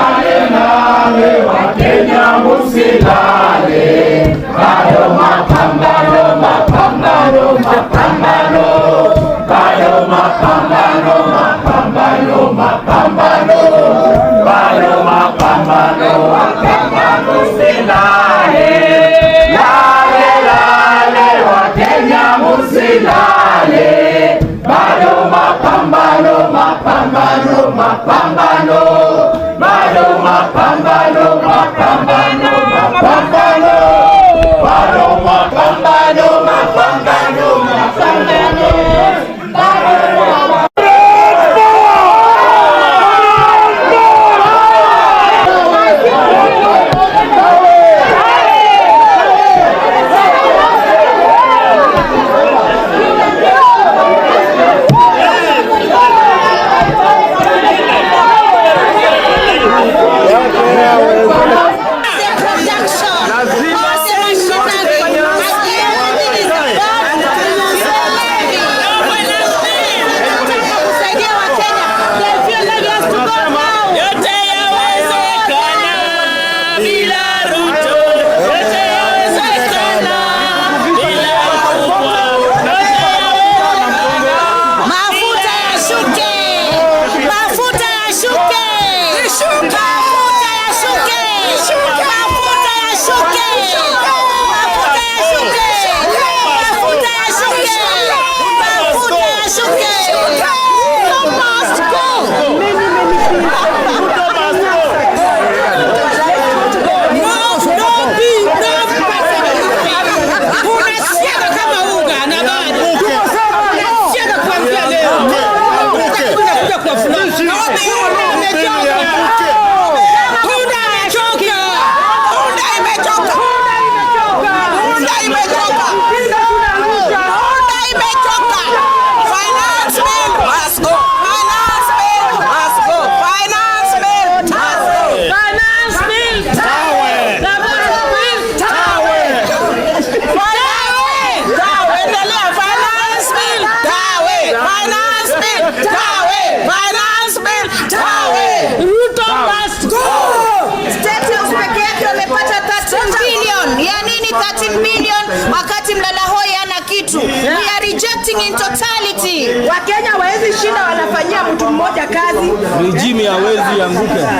Lale Wakenya musilale, bado mapambano, mapambano, mapambano, bado mapambano, mapambano, mapambano, bado mapambano, mapambano musilale, lale lale Wakenya musilale, bado mapambano, mapambano, mapambano, bado mapambano, mapambano, mapambano, bado mapambano, mapambano, mapambano, wakati mlala hoi ana kitu. We are rejecting in totality. Wakenya hawezi shinda wanafanyia mtu mmoja kazi. Regime hawezi anguka.